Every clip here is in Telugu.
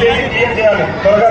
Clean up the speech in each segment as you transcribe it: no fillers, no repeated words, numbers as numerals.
చేయాలి త్వరగా.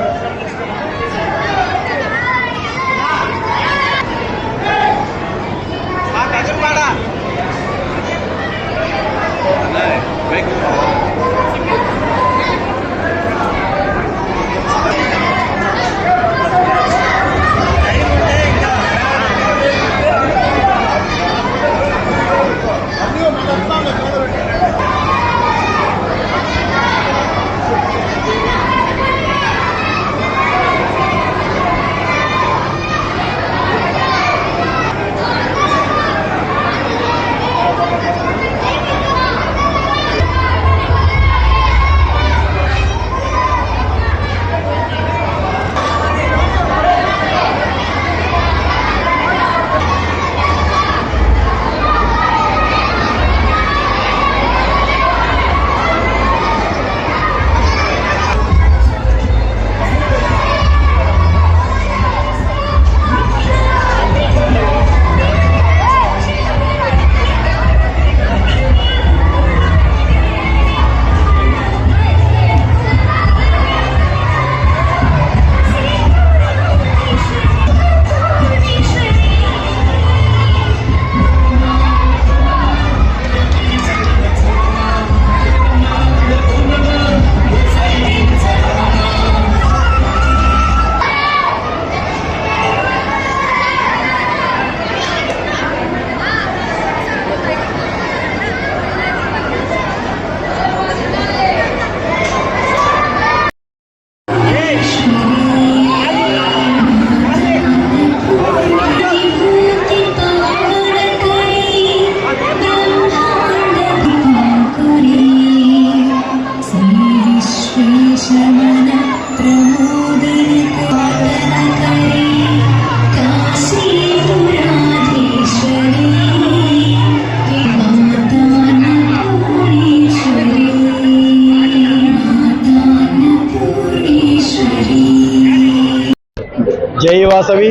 జై వాసవి,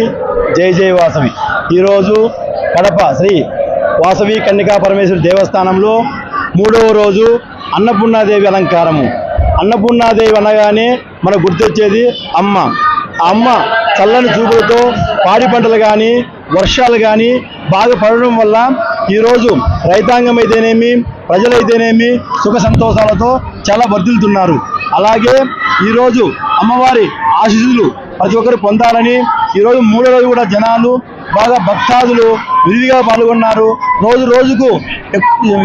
జై జై వాసవి. ఈరోజు కడప శ్రీ వాసవి కన్యకా పరమేశ్వరి దేవస్థానంలో 3వ రోజు అన్నపూర్ణాదేవి అలంకారము. అన్నపూర్ణాదేవి అనగానే మనకు గుర్తొచ్చేది అమ్మ. ఆ అమ్మ చల్లని చూపులతో పాడి పంటలు కానీ వర్షాలు కానీ బాగా పడడం వల్ల ఈరోజు రైతాంగం అయితేనేమి ప్రజలైతేనేమి సుఖ సంతోషాలతో చాలా వర్ధిల్లుతున్నారు. అలాగే ఈరోజు అమ్మవారి ఆశీస్సులు ప్రతి ఒక్కరు పొందాలని ఈరోజు 3వ రోజు కూడా జనాలు బాగా భక్తాదులు విరివిగా పాల్గొన్నారు. రోజు రోజుకు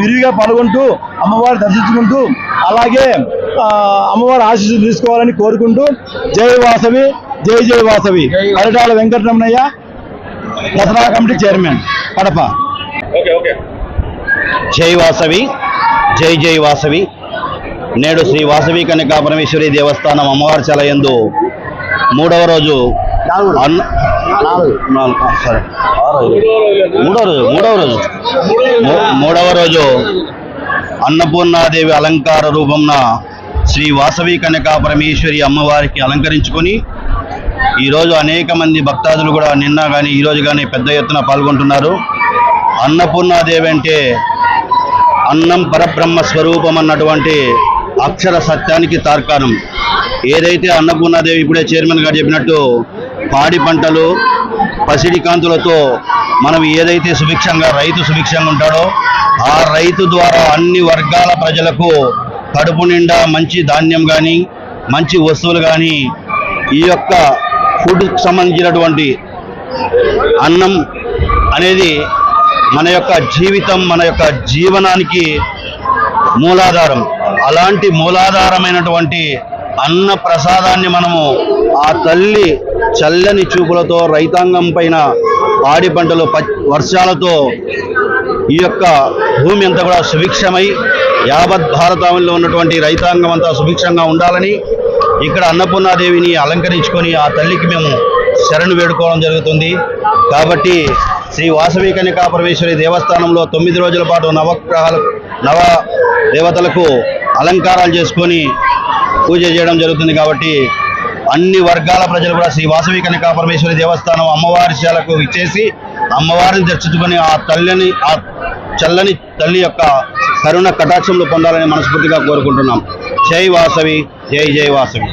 విరివిగా పాల్గొంటూ అమ్మవారి దర్శించుకుంటూ అలాగే అమ్మవారి ఆశీస్సులు తీసుకోవాలని కోరుకుంటూ జై వాసవి, జై జై వాసవి. Paritala Venkataramanaiah, Dasara committee chairman, Kadapa. జై వాసవి, జై జై వాసవి. నేడు శ్రీ వాసవి కన్యకా పరమేశ్వరి దేవస్థానం అమ్మవారి చలయందు 3వ రోజు మూడవ రోజు అన్నపూర్ణాదేవి అలంకార రూపంన శ్రీ వాసవి కన్యకా పరమేశ్వరి అమ్మవారికి అలంకరించుకొని ఈరోజు అనేక మంది భక్తాదులు కూడా నిన్న కానీ ఈరోజు కానీ పెద్ద ఎత్తున పాల్గొంటున్నారు. అన్నపూర్ణాదేవి అంటే అన్నం పరబ్రహ్మ స్వరూపం అన్నటువంటి అక్షర సత్యానికి తార్కాణం. ఏదైతే అన్నపూర్ణాదేవి ఇప్పుడే చైర్మన్ గారు చెప్పినట్టు పాడి పంటలు పసిడి కాంతులతో మనం ఏదైతే సుభిక్షంగా రైతు సుభిక్షంగా ఉంటాడో ఆ రైతు ద్వారా అన్ని వర్గాల ప్రజలకు కడుపు నిండా మంచి ధాన్యం కానీ మంచి వస్తువులు కానీ ఈ యొక్క ఫుడ్కి సంబంధించినటువంటి అన్నం అనేది మన యొక్క జీవితం మన యొక్క జీవనానికి మూలాధారం. అలాంటి మూలాధారమైనటువంటి అన్న ప్రసాదాన్ని మనము ఆ తల్లి చల్లని చూపులతో రైతాంగం పైన పాడి పంటలు వర్షాలతో ఈ యొక్క భూమి అంతా కూడా సుభిక్షమై యావత్ భారతంలో ఉన్నటువంటి రైతాంగం అంతా సుభిక్షంగా ఉండాలని ఇక్కడ అన్నపూర్ణాదేవిని అలంకరించుకొని ఆ తల్లికి మేము శరణు వేడుకోవడం జరుగుతుంది. కాబట్టి శ్రీ వాసవి కన్యకా పరమేశ్వరి దేవస్థానంలో 9 రోజుల పాటు నవ దేవతలకు అలంకారాలు చేసుకొని పూజ చేయడం జరుగుతుంది. కాబట్టి అన్ని వర్గాల ప్రజలు కూడా శ్రీ వాసవి కన్యకా పరమేశ్వరి దేవస్థానం అమ్మవారి శాలకు ఇచ్చేసి అమ్మవారిని దర్శించుకొని ఆ చల్లని తల్లి యొక్క కరుణ కటాక్షంలో పొందాలని మనస్ఫూర్తిగా కోరుకుంటున్నాం. జై వాసవి, జై జై వాసవి.